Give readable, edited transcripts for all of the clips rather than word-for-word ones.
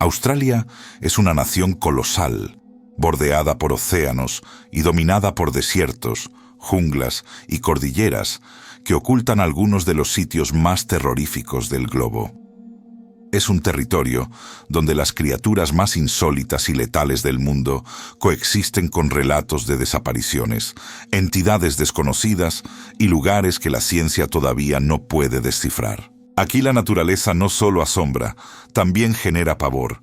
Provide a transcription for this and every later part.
Australia es una nación colosal, bordeada por océanos y dominada por desiertos, junglas y cordilleras que ocultan algunos de los sitios más terroríficos del globo. Es un territorio donde las criaturas más insólitas y letales del mundo coexisten con relatos de desapariciones, entidades desconocidas y lugares que la ciencia todavía no puede descifrar. Aquí la naturaleza no solo asombra, también genera pavor.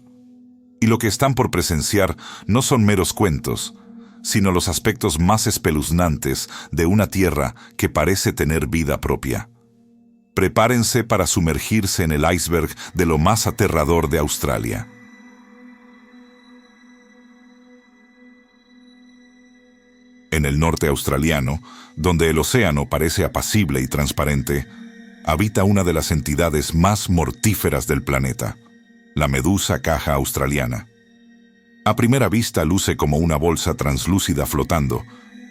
Y lo que están por presenciar no son meros cuentos, sino los aspectos más espeluznantes de una tierra que parece tener vida propia. Prepárense para sumergirse en el iceberg de lo más aterrador de Australia. En el norte australiano, donde el océano parece apacible y transparente, habita una de las entidades más mortíferas del planeta, la medusa caja australiana. A primera vista luce como una bolsa translúcida flotando,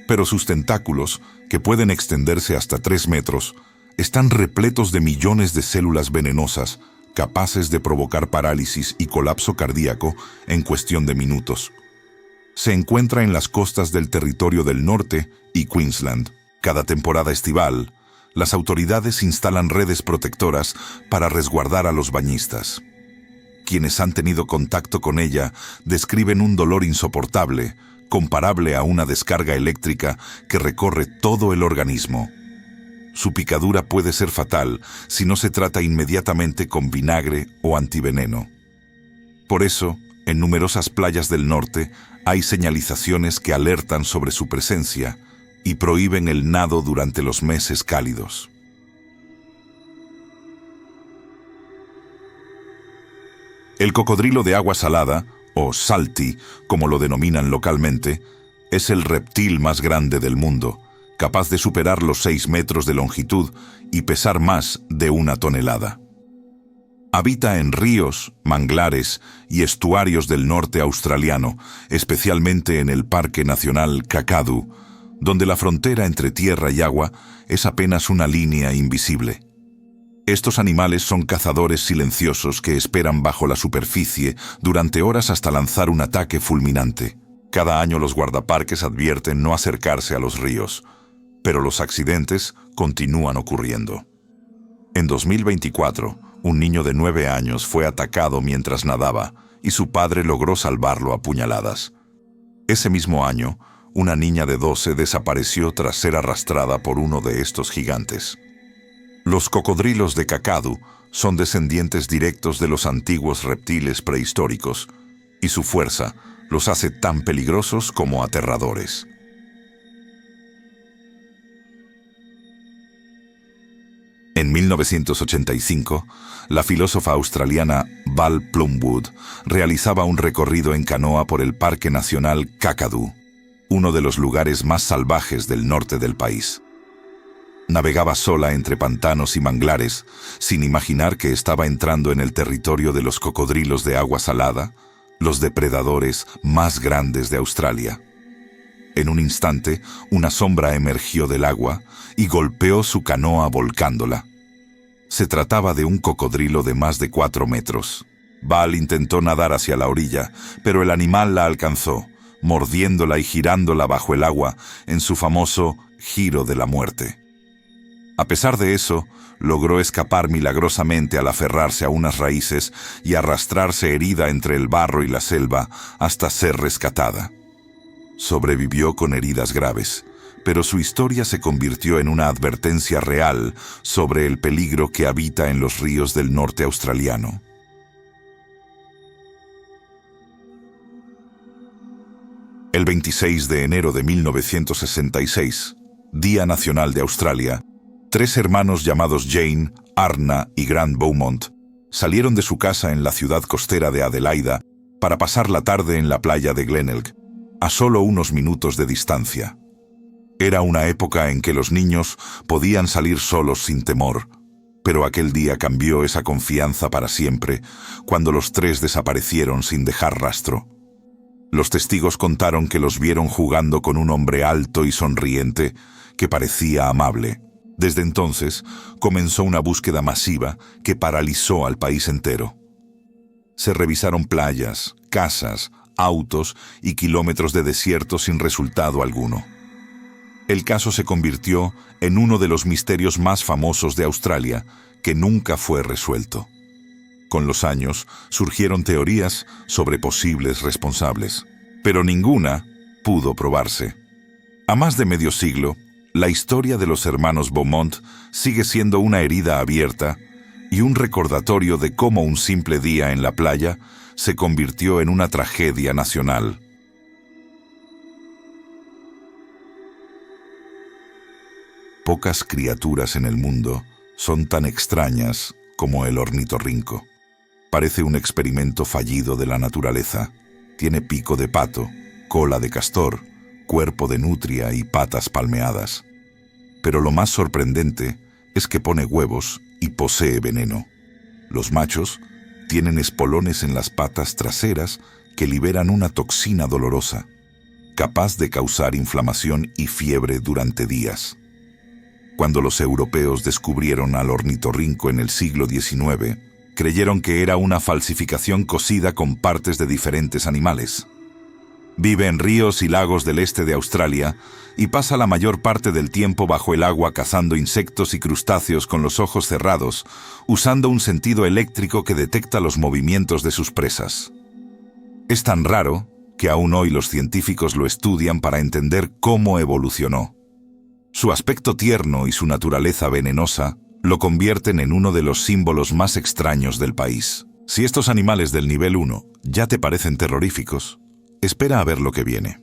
pero sus tentáculos, que pueden extenderse hasta 3 metros, están repletos de millones de células venenosas capaces de provocar parálisis y colapso cardíaco en cuestión de minutos. Se encuentra en las costas del Territorio del Norte y Queensland. Cada temporada estival, las autoridades instalan redes protectoras para resguardar a los bañistas. Quienes han tenido contacto con ella describen un dolor insoportable, comparable a una descarga eléctrica que recorre todo el organismo. Su picadura puede ser fatal si no se trata inmediatamente con vinagre o antiveneno. Por eso, en numerosas playas del norte hay señalizaciones que alertan sobre su presencia y prohíben el nado durante los meses cálidos. El cocodrilo de agua salada, o salty, como lo denominan localmente, es el reptil más grande del mundo, capaz de superar los 6 metros de longitud y pesar más de 1 tonelada. Habita en ríos, manglares y estuarios del norte australiano, especialmente en el Parque Nacional Kakadu, donde la frontera entre tierra y agua es apenas una línea invisible. Estos animales son cazadores silenciosos que esperan bajo la superficie durante horas hasta lanzar un ataque fulminante. Cada año los guardaparques advierten no acercarse a los ríos, pero los accidentes continúan ocurriendo. En 2024, un niño de 9 años fue atacado mientras nadaba y su padre logró salvarlo a puñaladas. Ese mismo año, una niña de 12 desapareció tras ser arrastrada por uno de estos gigantes. Los cocodrilos de Kakadu son descendientes directos de los antiguos reptiles prehistóricos, y su fuerza los hace tan peligrosos como aterradores. En 1985, la filósofa australiana Val Plumwood realizaba un recorrido en canoa por el Parque Nacional Kakadu, uno de los lugares más salvajes del norte del país. Navegaba sola entre pantanos y manglares, sin imaginar que estaba entrando en el territorio de los cocodrilos de agua salada, los depredadores más grandes de Australia. En un instante, una sombra emergió del agua y golpeó su canoa volcándola. Se trataba de un cocodrilo de más de 4 metros. Val intentó nadar hacia la orilla, pero el animal la alcanzó, mordiéndola y girándola bajo el agua en su famoso giro de la muerte. A pesar de eso, logró escapar milagrosamente al aferrarse a unas raíces y arrastrarse herida entre el barro y la selva hasta ser rescatada. Sobrevivió con heridas graves, pero su historia se convirtió en una advertencia real sobre el peligro que habita en los ríos del norte australiano. El 26 de enero de 1966, Día Nacional de Australia, 3 hermanos llamados Jane, Arna y Grant Beaumont salieron de su casa en la ciudad costera de Adelaida para pasar la tarde en la playa de Glenelg, a solo unos minutos de distancia. Era una época en que los niños podían salir solos sin temor, pero aquel día cambió esa confianza para siempre cuando los 3 desaparecieron sin dejar rastro. Los testigos contaron que los vieron jugando con un hombre alto y sonriente que parecía amable. Desde entonces, comenzó una búsqueda masiva que paralizó al país entero. Se revisaron playas, casas, autos y kilómetros de desierto sin resultado alguno. El caso se convirtió en uno de los misterios más famosos de Australia, que nunca fue resuelto. Con los años surgieron teorías sobre posibles responsables, pero ninguna pudo probarse. A más de medio siglo, la historia de los hermanos Beaumont sigue siendo una herida abierta y un recordatorio de cómo un simple día en la playa se convirtió en una tragedia nacional. Pocas criaturas en el mundo son tan extrañas como el ornitorrinco. Parece un experimento fallido de la naturaleza. Tiene pico de pato, cola de castor, cuerpo de nutria y patas palmeadas. Pero lo más sorprendente es que pone huevos y posee veneno. Los machos tienen espolones en las patas traseras que liberan una toxina dolorosa, capaz de causar inflamación y fiebre durante días. Cuando los europeos descubrieron al ornitorrinco en el siglo XIX, creyeron que era una falsificación cocida con partes de diferentes animales. Vive en ríos y lagos del este de Australia y pasa la mayor parte del tiempo bajo el agua cazando insectos y crustáceos con los ojos cerrados, usando un sentido eléctrico que detecta los movimientos de sus presas. Es tan raro que aún hoy los científicos lo estudian para entender cómo evolucionó. Su aspecto tierno y su naturaleza venenosa lo convierten en uno de los símbolos más extraños del país. Si estos animales del nivel 1 ya te parecen terroríficos, espera a ver lo que viene.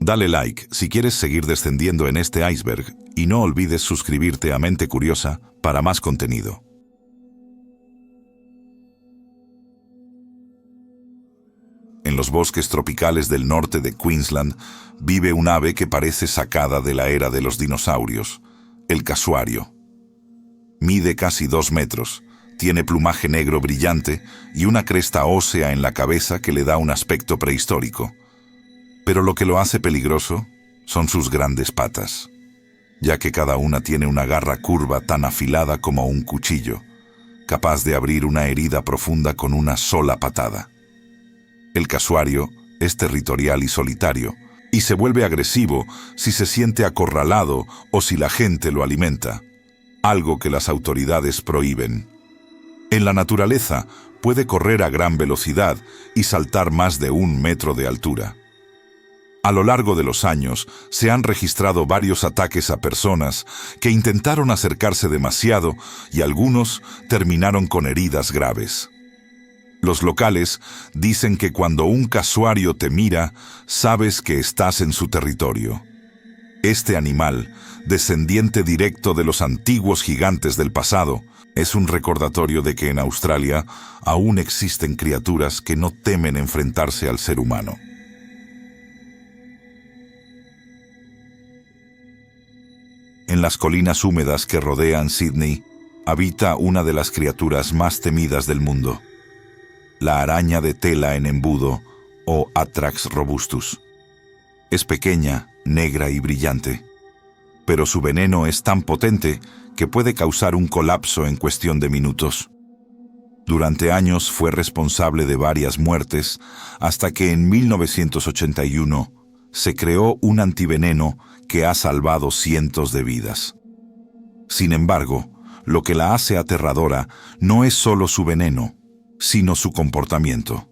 Dale like si quieres seguir descendiendo en este iceberg y no olvides suscribirte a Mente Curiosa para más contenido. En los bosques tropicales del norte de Queensland vive un ave que parece sacada de la era de los dinosaurios, el casuario. Mide casi 2 metros, tiene plumaje negro brillante y una cresta ósea en la cabeza que le da un aspecto prehistórico. Pero lo que lo hace peligroso son sus grandes patas, ya que cada una tiene una garra curva tan afilada como un cuchillo, capaz de abrir una herida profunda con una sola patada. El casuario es territorial y solitario, y se vuelve agresivo si se siente acorralado o si la gente lo alimenta, algo que las autoridades prohíben. En la naturaleza puede correr a gran velocidad y saltar más de 1 metro de altura. A lo largo de los años se han registrado varios ataques a personas que intentaron acercarse demasiado y algunos terminaron con heridas graves. Los locales dicen que cuando un casuario te mira, sabes que estás en su territorio. Este animal, descendiente directo de los antiguos gigantes del pasado, es un recordatorio de que en Australia aún existen criaturas que no temen enfrentarse al ser humano. En las colinas húmedas que rodean Sydney, habita una de las criaturas más temidas del mundo, la araña de tela en embudo o Atrax robustus. Es pequeña, negra y brillante, pero su veneno es tan potente que puede causar un colapso en cuestión de minutos. Durante años fue responsable de varias muertes, hasta que en 1981 se creó un antiveneno que ha salvado cientos de vidas. Sin embargo, lo que la hace aterradora no es solo su veneno, sino su comportamiento.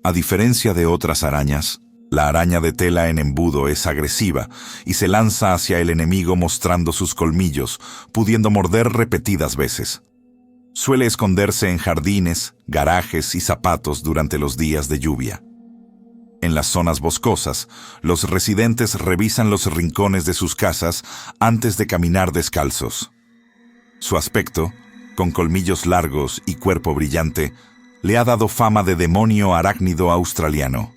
A diferencia de otras arañas, la araña de tela en embudo es agresiva y se lanza hacia el enemigo mostrando sus colmillos, pudiendo morder repetidas veces. Suele esconderse en jardines, garajes y zapatos durante los días de lluvia. En las zonas boscosas, los residentes revisan los rincones de sus casas antes de caminar descalzos. Su aspecto, con colmillos largos y cuerpo brillante, le ha dado fama de demonio arácnido australiano.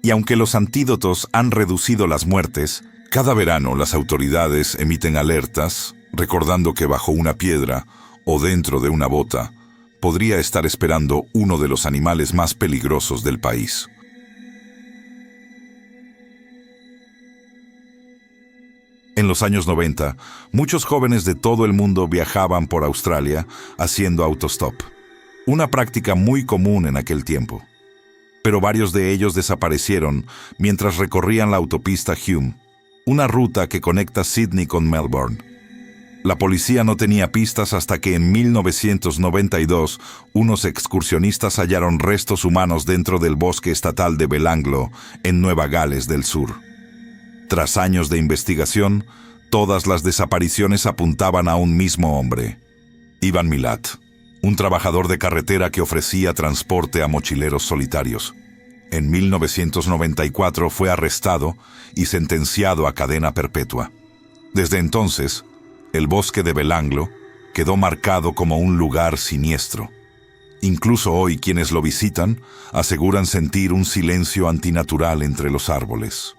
Y aunque los antídotos han reducido las muertes, cada verano las autoridades emiten alertas, recordando que bajo una piedra o dentro de una bota podría estar esperando uno de los animales más peligrosos del país. En los años 90, muchos jóvenes de todo el mundo viajaban por Australia haciendo autostop. una práctica muy común en aquel tiempo. Pero varios de ellos desaparecieron mientras recorrían la autopista Hume, una ruta que conecta Sydney con Melbourne. La policía no tenía pistas hasta que en 1992 unos excursionistas hallaron restos humanos dentro del bosque estatal de Belanglo, en Nueva Gales del Sur. Tras años de investigación, todas las desapariciones apuntaban a un mismo hombre, Ivan Milat, un trabajador de carretera que ofrecía transporte a mochileros solitarios. En 1994 fue arrestado y sentenciado a cadena perpetua. Desde entonces, el bosque de Belanglo quedó marcado como un lugar siniestro. Incluso hoy quienes lo visitan aseguran sentir un silencio antinatural entre los árboles.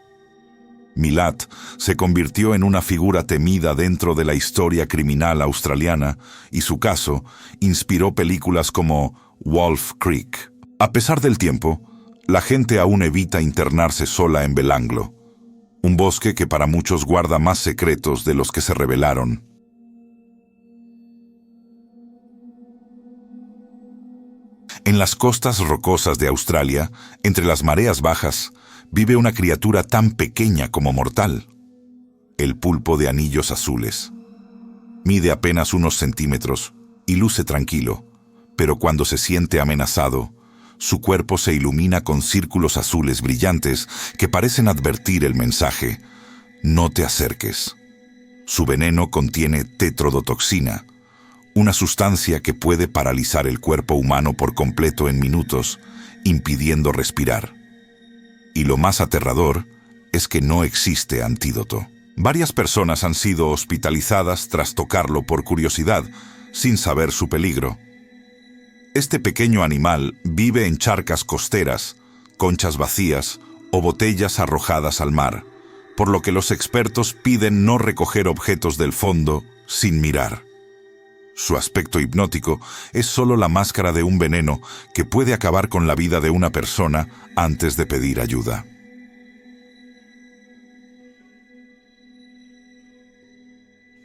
Milat se convirtió en una figura temida dentro de la historia criminal australiana y su caso inspiró películas como Wolf Creek. A pesar del tiempo, la gente aún evita internarse sola en Belanglo, un bosque que para muchos guarda más secretos de los que se revelaron. En las costas rocosas de Australia, entre las mareas bajas, vive una criatura tan pequeña como mortal, el pulpo de anillos azules. Mide apenas unos centímetros y luce tranquilo, pero cuando se siente amenazado, su cuerpo se ilumina con círculos azules brillantes que parecen advertir el mensaje: no te acerques. Su veneno contiene tetrodotoxina, una sustancia que puede paralizar el cuerpo humano por completo en minutos, impidiendo respirar. Y lo más aterrador es que no existe antídoto. Varias personas han sido hospitalizadas tras tocarlo por curiosidad, sin saber su peligro. Este pequeño animal vive en charcas costeras, conchas vacías o botellas arrojadas al mar, por lo que los expertos piden no recoger objetos del fondo sin mirar. Su aspecto hipnótico es solo la máscara de un veneno que puede acabar con la vida de una persona antes de pedir ayuda.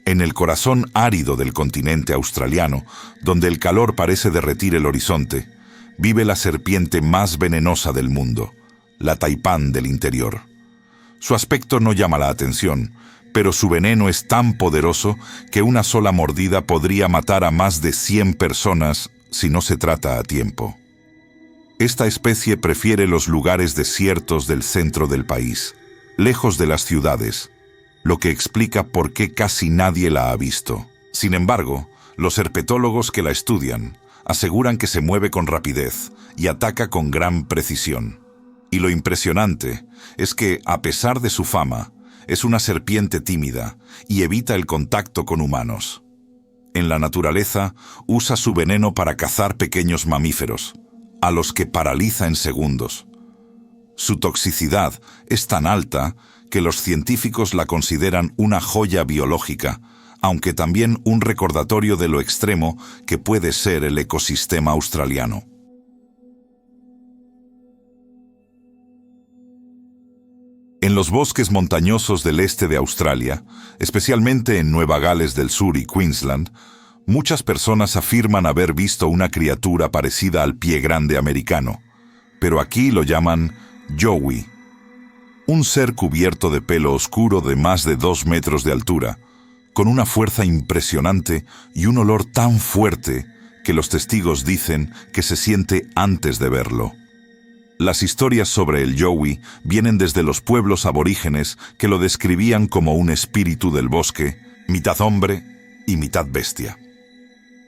En el corazón árido del continente australiano, donde el calor parece derretir el horizonte, vive la serpiente más venenosa del mundo, la taipán del interior. Su aspecto no llama la atención, pero su veneno es tan poderoso que una sola mordida podría matar a más de 100 personas si no se trata a tiempo. Esta especie prefiere los lugares desiertos del centro del país, lejos de las ciudades, lo que explica por qué casi nadie la ha visto. Sin embargo, los herpetólogos que la estudian aseguran que se mueve con rapidez y ataca con gran precisión. Y lo impresionante es que, a pesar de su fama, es una serpiente tímida y evita el contacto con humanos. En la naturaleza, usa su veneno para cazar pequeños mamíferos, a los que paraliza en segundos. Su toxicidad es tan alta que los científicos la consideran una joya biológica, aunque también un recordatorio de lo extremo que puede ser el ecosistema australiano. En los bosques montañosos del este de Australia, especialmente en Nueva Gales del Sur y Queensland, muchas personas afirman haber visto una criatura parecida al pie grande americano, pero aquí lo llaman yowie, un ser cubierto de pelo oscuro de más de 2 metros de altura, con una fuerza impresionante y un olor tan fuerte que los testigos dicen que se siente antes de verlo. Las historias sobre el yowie vienen desde los pueblos aborígenes que lo describían como un espíritu del bosque, mitad hombre y mitad bestia.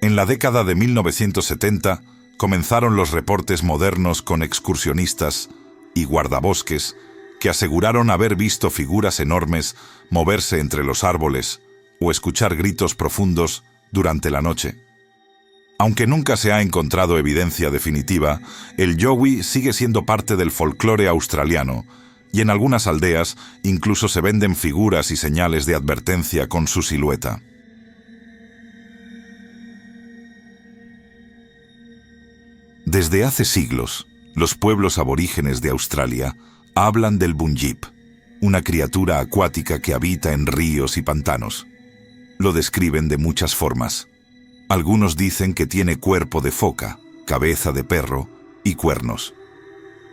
En la década de 1970 comenzaron los reportes modernos con excursionistas y guardabosques que aseguraron haber visto figuras enormes moverse entre los árboles o escuchar gritos profundos durante la noche. Aunque nunca se ha encontrado evidencia definitiva, el yowie sigue siendo parte del folclore australiano y en algunas aldeas incluso se venden figuras y señales de advertencia con su silueta. Desde hace siglos, los pueblos aborígenes de Australia hablan del bunjip, una criatura acuática que habita en ríos y pantanos. Lo describen de muchas formas. Algunos dicen que tiene cuerpo de foca, cabeza de perro y cuernos.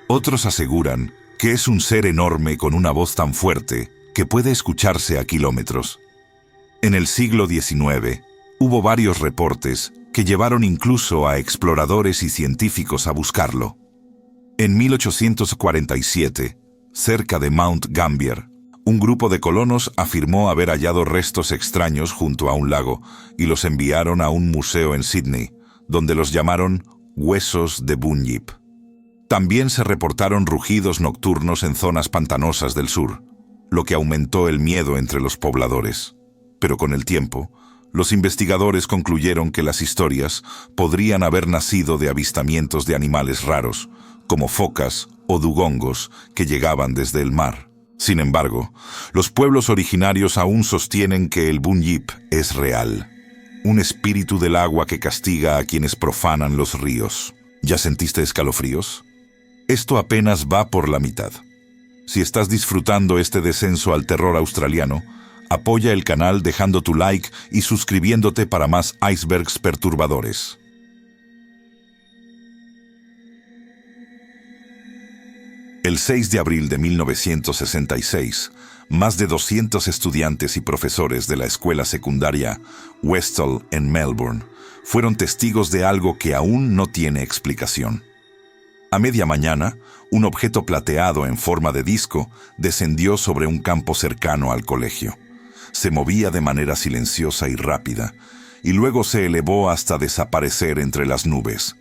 Otros aseguran que es un ser enorme con una voz tan fuerte que puede escucharse a kilómetros. En el siglo XIX, hubo varios reportes que llevaron incluso a exploradores y científicos a buscarlo. En 1847, cerca de Mount Gambier, un grupo de colonos afirmó haber hallado restos extraños junto a un lago y los enviaron a un museo en Sydney, donde los llamaron huesos de Bunyip. También se reportaron rugidos nocturnos en zonas pantanosas del sur, lo que aumentó el miedo entre los pobladores. Pero con el tiempo, los investigadores concluyeron que las historias podrían haber nacido de avistamientos de animales raros, como focas o dugongos que llegaban desde el mar. Sin embargo, los pueblos originarios aún sostienen que el Bunyip es real, un espíritu del agua que castiga a quienes profanan los ríos. ¿Ya sentiste escalofríos? Esto apenas va por la mitad. Si estás disfrutando este descenso al terror australiano, apoya el canal dejando tu like y suscribiéndote para más icebergs perturbadores. El 6 de abril de 1966, más de 200 estudiantes y profesores de la escuela secundaria Westall en Melbourne fueron testigos de algo que aún no tiene explicación. A media mañana, un objeto plateado en forma de disco descendió sobre un campo cercano al colegio. Se movía de manera silenciosa y rápida, y luego se elevó hasta desaparecer entre las nubes.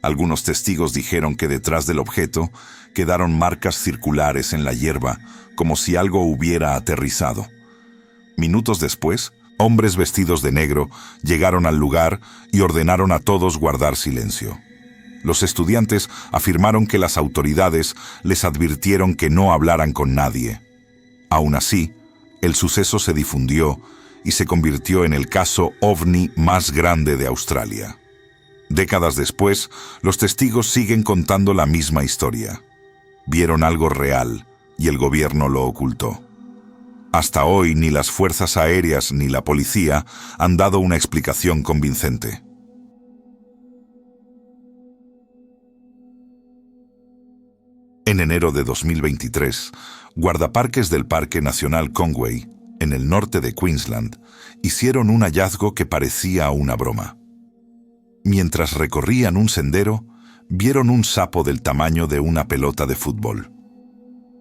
Algunos testigos dijeron que detrás del objeto quedaron marcas circulares en la hierba, como si algo hubiera aterrizado. Minutos después, hombres vestidos de negro llegaron al lugar y ordenaron a todos guardar silencio. Los estudiantes afirmaron que las autoridades les advirtieron que no hablaran con nadie. Aún así, el suceso se difundió y se convirtió en el caso ovni más grande de Australia. Décadas después, los testigos siguen contando la misma historia. Vieron algo real y el gobierno lo ocultó. Hasta hoy ni las fuerzas aéreas ni la policía han dado una explicación convincente. En enero de 2023, guardaparques del Parque Nacional Conway, en el norte de Queensland, hicieron un hallazgo que parecía una broma. Mientras recorrían un sendero, vieron un sapo del tamaño de una pelota de fútbol.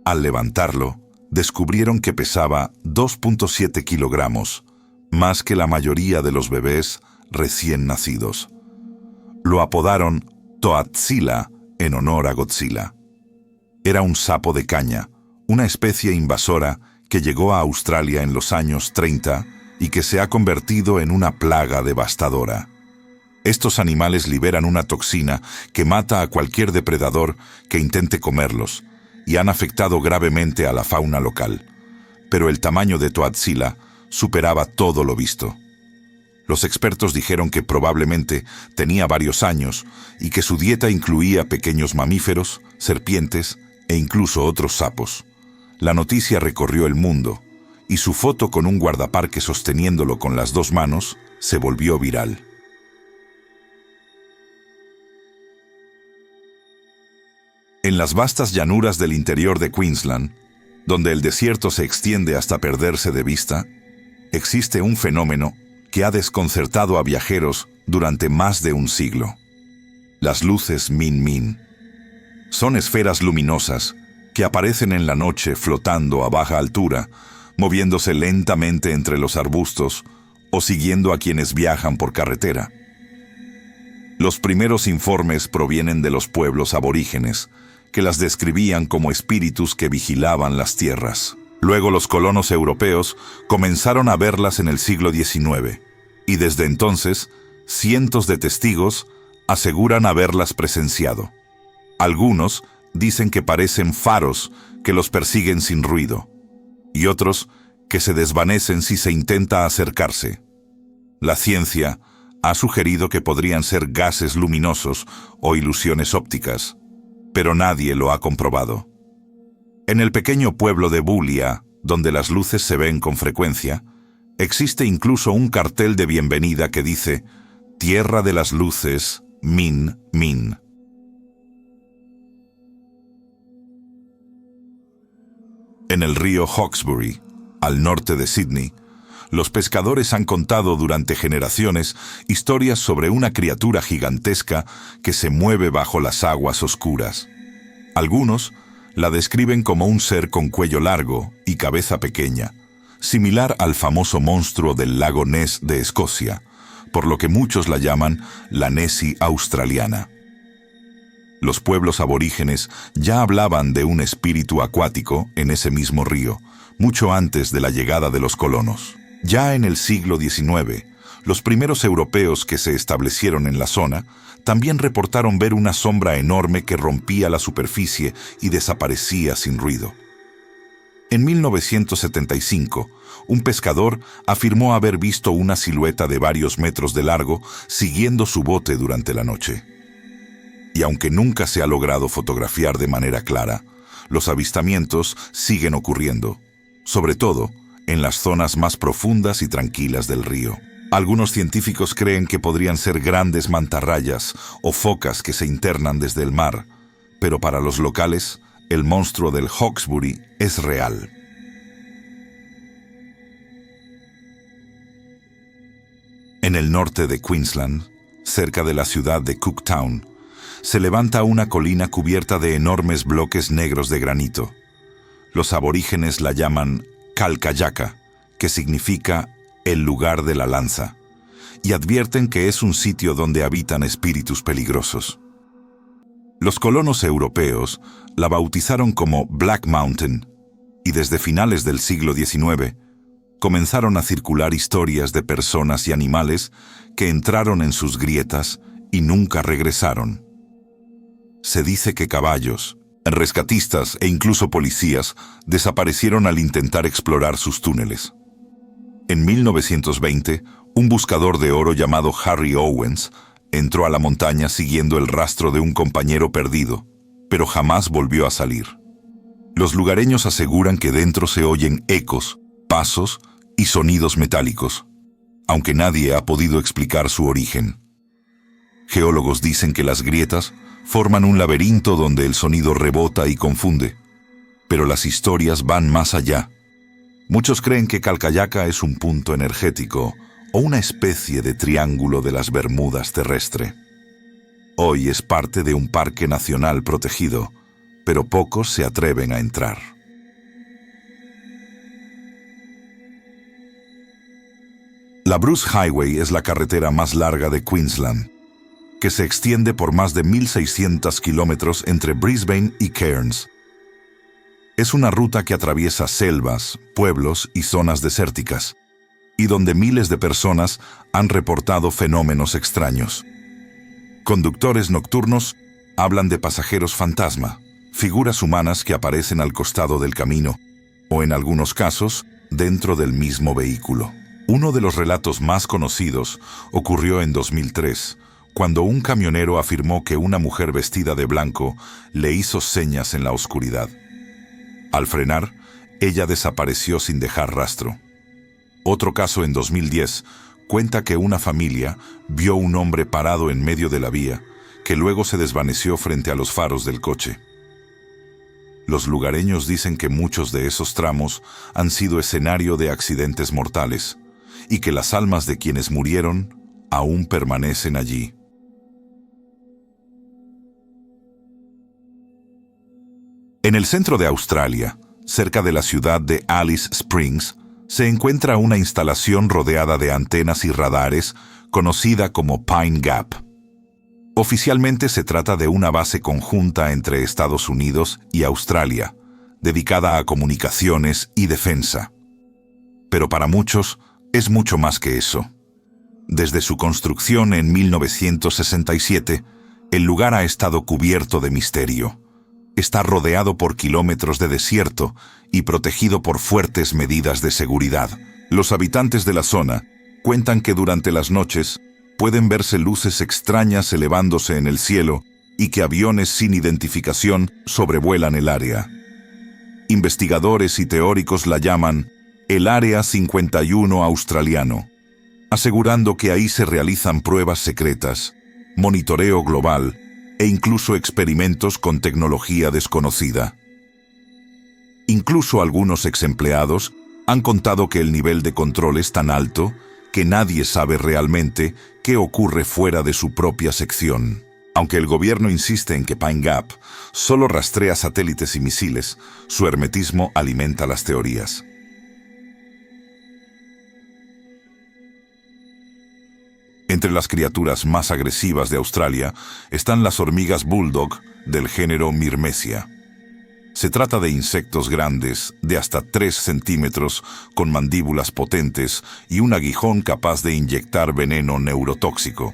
Al levantarlo, descubrieron que pesaba 2.7 kilogramos, más que la mayoría de los bebés recién nacidos. Lo apodaron Toatzilla en honor a Godzilla. Era un sapo de caña, una especie invasora que llegó a Australia en los años 30 y que se ha convertido en una plaga devastadora. Estos animales liberan una toxina que mata a cualquier depredador que intente comerlos y han afectado gravemente a la fauna local. Pero el tamaño de Toatzilla superaba todo lo visto. Los expertos dijeron que probablemente tenía varios años y que su dieta incluía pequeños mamíferos, serpientes e incluso otros sapos. La noticia recorrió el mundo y su foto con un guardaparque sosteniéndolo con las dos manos se volvió viral. En las vastas llanuras del interior de Queensland, donde el desierto se extiende hasta perderse de vista, existe un fenómeno que ha desconcertado a viajeros durante más de un siglo. Las luces Min Min. Son esferas luminosas que aparecen en la noche flotando a baja altura, moviéndose lentamente entre los arbustos o siguiendo a quienes viajan por carretera. Los primeros informes provienen de los pueblos aborígenes, que las describían como espíritus que vigilaban las tierras. Luego los colonos europeos comenzaron a verlas en el siglo XIX, y desde entonces, cientos de testigos aseguran haberlas presenciado. Algunos dicen que parecen faros que los persiguen sin ruido, y otros que se desvanecen si se intenta acercarse. La ciencia ha sugerido que podrían ser gases luminosos o ilusiones ópticas, pero nadie lo ha comprobado. En el pequeño pueblo de Bulia, donde las luces se ven con frecuencia, existe incluso un cartel de bienvenida que dice: «Tierra de las luces, Min Min. En el río Hawkesbury, al norte de Sídney, los pescadores han contado durante generaciones historias sobre una criatura gigantesca que se mueve bajo las aguas oscuras. Algunos la describen como un ser con cuello largo y cabeza pequeña, similar al famoso monstruo del lago Ness de Escocia, por lo que muchos la llaman la Nessie australiana. Los pueblos aborígenes ya hablaban de un espíritu acuático en ese mismo río, mucho antes de la llegada de los colonos. Ya en el siglo XIX, los primeros europeos que se establecieron en la zona también reportaron ver una sombra enorme que rompía la superficie y desaparecía sin ruido. En 1975, un pescador afirmó haber visto una silueta de varios metros de largo siguiendo su bote durante la noche. Y aunque nunca se ha logrado fotografiar de manera clara, los avistamientos siguen ocurriendo, sobre todo en las zonas más profundas y tranquilas del río. Algunos científicos creen que podrían ser grandes mantarrayas o focas que se internan desde el mar, pero para los locales, el monstruo del Hawkesbury es real. En el norte de Queensland, cerca de la ciudad de Cooktown, se levanta una colina cubierta de enormes bloques negros de granito. Los aborígenes la llaman Kalkayaga, que significa el lugar de la lanza, y advierten que es un sitio donde habitan espíritus peligrosos. Los colonos europeos la bautizaron como Black Mountain, y desde finales del siglo XIX comenzaron a circular historias de personas y animales que entraron en sus grietas y nunca regresaron. Se dice que caballos, rescatistas e incluso policías desaparecieron al intentar explorar sus túneles. En 1920, un buscador de oro llamado Harry Owens entró a la montaña siguiendo el rastro de un compañero perdido, pero jamás volvió a salir. Los lugareños aseguran que dentro se oyen ecos, pasos y sonidos metálicos, aunque nadie ha podido explicar su origen. Geólogos dicen que las grietas forman un laberinto donde el sonido rebota y confunde, pero las historias van más allá. Muchos creen que Kalkayaga es un punto energético o una especie de triángulo de las Bermudas terrestre. Hoy es parte de un parque nacional protegido, pero pocos se atreven a entrar. La Bruce Highway es la carretera más larga de Queensland, que se extiende por más de 1.600 kilómetros entre Brisbane y Cairns. Es una ruta que atraviesa selvas, pueblos y zonas desérticas, y donde miles de personas han reportado fenómenos extraños. Conductores nocturnos hablan de pasajeros fantasma, figuras humanas que aparecen al costado del camino, o en algunos casos, dentro del mismo vehículo. Uno de los relatos más conocidos ocurrió en 2003, cuando un camionero afirmó que una mujer vestida de blanco le hizo señas en la oscuridad. Al frenar, ella desapareció sin dejar rastro. Otro caso en 2010 cuenta que una familia vio un hombre parado en medio de la vía, que luego se desvaneció frente a los faros del coche. Los lugareños dicen que muchos de esos tramos han sido escenario de accidentes mortales, y que las almas de quienes murieron aún permanecen allí. En el centro de Australia, cerca de la ciudad de Alice Springs, se encuentra una instalación rodeada de antenas y radares conocida como Pine Gap. Oficialmente se trata de una base conjunta entre Estados Unidos y Australia, dedicada a comunicaciones y defensa. Pero para muchos es mucho más que eso. Desde su construcción en 1967, el lugar ha estado cubierto de misterio. Está rodeado por kilómetros de desierto y protegido por fuertes medidas de seguridad. Los habitantes de la zona cuentan que durante las noches pueden verse luces extrañas elevándose en el cielo y que aviones sin identificación sobrevuelan el área. Investigadores y teóricos la llaman el Área 51 australiano, asegurando que ahí se realizan pruebas secretas monitoreo global e incluso experimentos con tecnología desconocida. Incluso algunos exempleados han contado que el nivel de control es tan alto que nadie sabe realmente qué ocurre fuera de su propia sección. Aunque el gobierno insiste en que Pine Gap solo rastrea satélites y misiles, su hermetismo alimenta las teorías. Entre las criaturas más agresivas de Australia están las hormigas bulldog del género Myrmecia. Se trata de insectos grandes, de hasta 3 centímetros, con mandíbulas potentes y un aguijón capaz de inyectar veneno neurotóxico.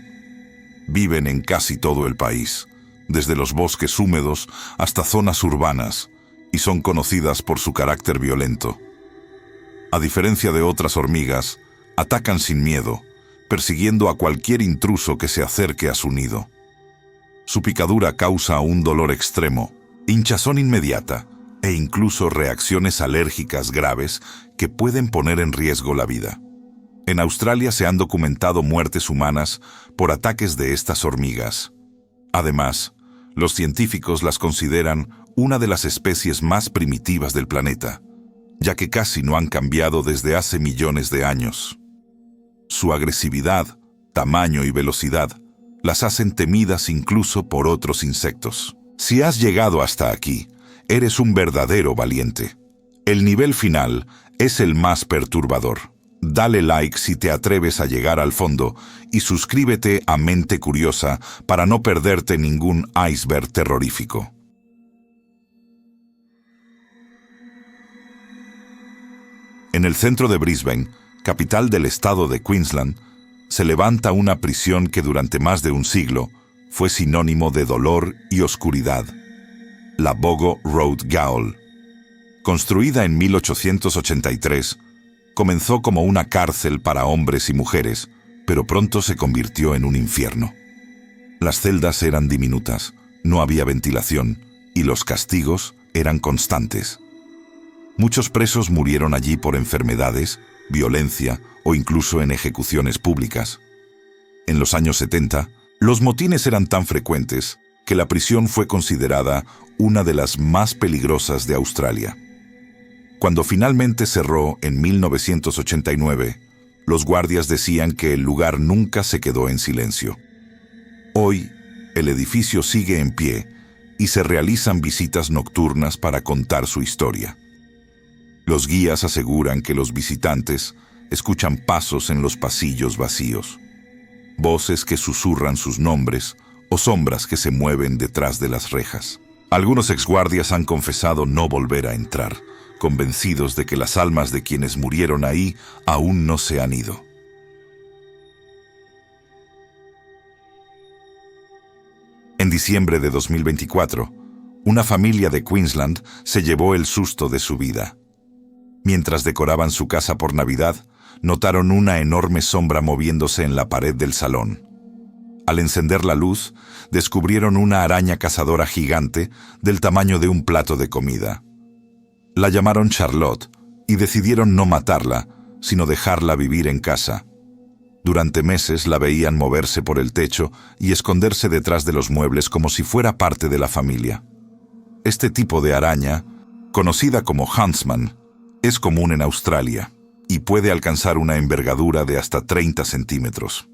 Viven en casi todo el país, desde los bosques húmedos hasta zonas urbanas, y son conocidas por su carácter violento. A diferencia de otras hormigas, atacan sin miedo, persiguiendo a cualquier intruso que se acerque a su nido. Su picadura causa un dolor extremo, hinchazón inmediata e incluso reacciones alérgicas graves que pueden poner en riesgo la vida. En Australia se han documentado muertes humanas por ataques de estas hormigas. Además, los científicos las consideran una de las especies más primitivas del planeta, ya que casi no han cambiado desde hace millones de años. Su agresividad, tamaño y velocidad las hacen temidas incluso por otros insectos. Si has llegado hasta aquí, eres un verdadero valiente. El nivel final es el más perturbador. Dale like si te atreves a llegar al fondo y suscríbete a Mente Curiosa para no perderte ningún iceberg terrorífico. En el centro de Brisbane, capital del estado de Queensland, se levanta una prisión que durante más de un siglo fue sinónimo de dolor y oscuridad. La Bogo Road Gaol. Construida en 1883, comenzó como una cárcel para hombres y mujeres, pero pronto se convirtió en un infierno. Las celdas eran diminutas, no había ventilación y los castigos eran constantes. Muchos presos murieron allí por enfermedades, violencia o incluso en ejecuciones públicas. En los años 70, los motines eran tan frecuentes que la prisión fue considerada una de las más peligrosas de Australia. Cuando finalmente cerró en 1989, los guardias decían que el lugar nunca se quedó en silencio. Hoy, el edificio sigue en pie y se realizan visitas nocturnas para contar su historia. Los guías aseguran que los visitantes escuchan pasos en los pasillos vacíos, voces que susurran sus nombres o sombras que se mueven detrás de las rejas. Algunos exguardias han confesado no volver a entrar, convencidos de que las almas de quienes murieron ahí aún no se han ido. En diciembre de 2024, una familia de Queensland se llevó el susto de su vida. Mientras decoraban su casa por Navidad, notaron una enorme sombra moviéndose en la pared del salón. Al encender la luz, descubrieron una araña cazadora gigante del tamaño de un plato de comida. La llamaron Charlotte y decidieron no matarla, sino dejarla vivir en casa. Durante meses la veían moverse por el techo y esconderse detrás de los muebles como si fuera parte de la familia. Este tipo de araña, conocida como huntsman, es común en Australia y puede alcanzar una envergadura de hasta 30 centímetros.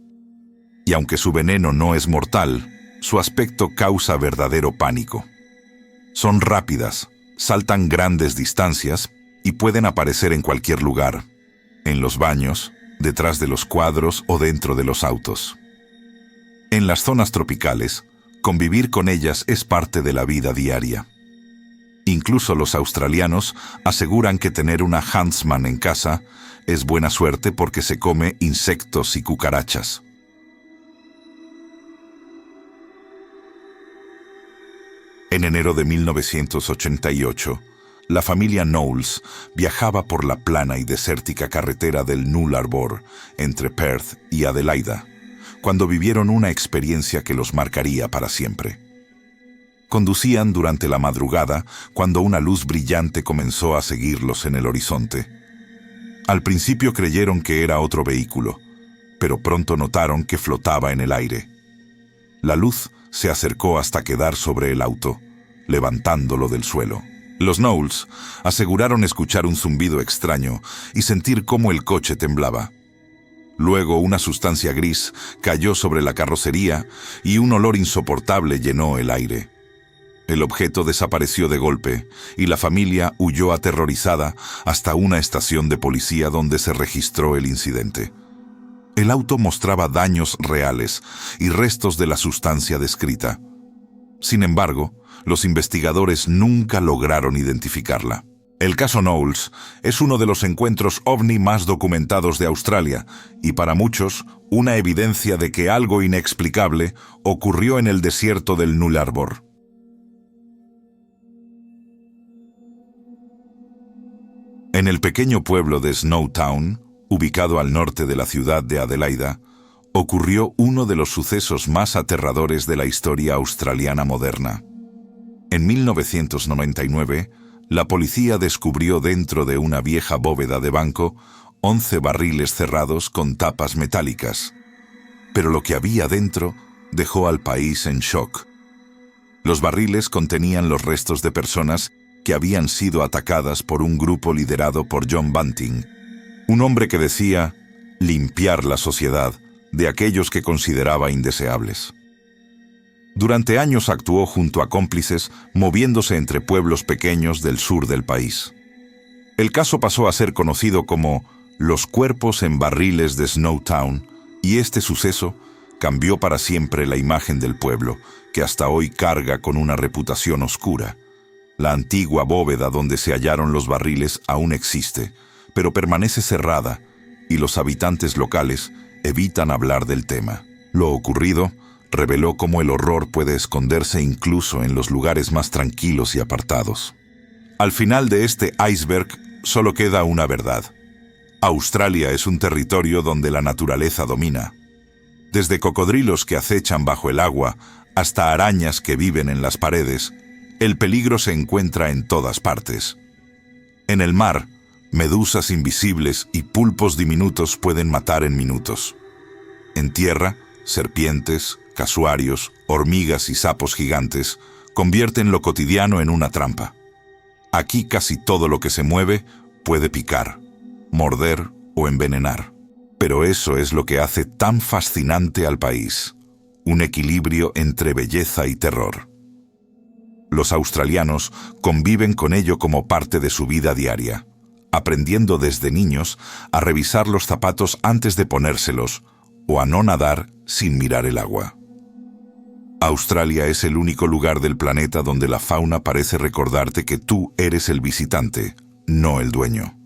Y aunque su veneno no es mortal, su aspecto causa verdadero pánico. Son rápidas, saltan grandes distancias y pueden aparecer en cualquier lugar, en los baños, detrás de los cuadros o dentro de los autos. En las zonas tropicales, convivir con ellas es parte de la vida diaria. Incluso los australianos aseguran que tener una huntsman en casa es buena suerte porque se come insectos y cucarachas. En enero de 1988, la familia Knowles viajaba por la plana y desértica carretera del Nullarbor entre Perth y Adelaida, cuando vivieron una experiencia que los marcaría para siempre. Conducían durante la madrugada cuando una luz brillante comenzó a seguirlos en el horizonte. Al principio creyeron que era otro vehículo, pero pronto notaron que flotaba en el aire. La luz se acercó hasta quedar sobre el auto, levantándolo del suelo. Los Knowles aseguraron escuchar un zumbido extraño y sentir cómo el coche temblaba. Luego una sustancia gris cayó sobre la carrocería y un olor insoportable llenó el aire. El objeto desapareció de golpe y la familia huyó aterrorizada hasta una estación de policía donde se registró el incidente. El auto mostraba daños reales y restos de la sustancia descrita. Sin embargo, los investigadores nunca lograron identificarla. El caso Knowles es uno de los encuentros ovni más documentados de Australia y para muchos una evidencia de que algo inexplicable ocurrió en el desierto del Nullarbor. En el pequeño pueblo de Snowtown, ubicado al norte de la ciudad de Adelaida, ocurrió uno de los sucesos más aterradores de la historia australiana moderna. En 1999, la policía descubrió dentro de una vieja bóveda de banco 11 barriles cerrados con tapas metálicas. Pero lo que había dentro dejó al país en shock. Los barriles contenían los restos de personas que habían sido atacadas por un grupo liderado por John Bunting, un hombre que decía limpiar la sociedad de aquellos que consideraba indeseables. Durante años actuó junto a cómplices, moviéndose entre pueblos pequeños del sur del país. El caso pasó a ser conocido como los cuerpos en barriles de Snowtown, y este suceso cambió para siempre la imagen del pueblo, que hasta hoy carga con una reputación oscura. La antigua bóveda donde se hallaron los barriles aún existe, pero permanece cerrada, y los habitantes locales evitan hablar del tema. Lo ocurrido reveló cómo el horror puede esconderse incluso en los lugares más tranquilos y apartados. Al final de este iceberg solo queda una verdad. Australia es un territorio donde la naturaleza domina. Desde cocodrilos que acechan bajo el agua hasta arañas que viven en las paredes, el peligro se encuentra en todas partes. En el mar, medusas invisibles y pulpos diminutos pueden matar en minutos. En tierra, serpientes, casuarios, hormigas y sapos gigantes convierten lo cotidiano en una trampa. Aquí casi todo lo que se mueve puede picar, morder o envenenar. Pero eso es lo que hace tan fascinante al país, un equilibrio entre belleza y terror. Los australianos conviven con ello como parte de su vida diaria, aprendiendo desde niños a revisar los zapatos antes de ponérselos o a no nadar sin mirar el agua. Australia es el único lugar del planeta donde la fauna parece recordarte que tú eres el visitante, no el dueño.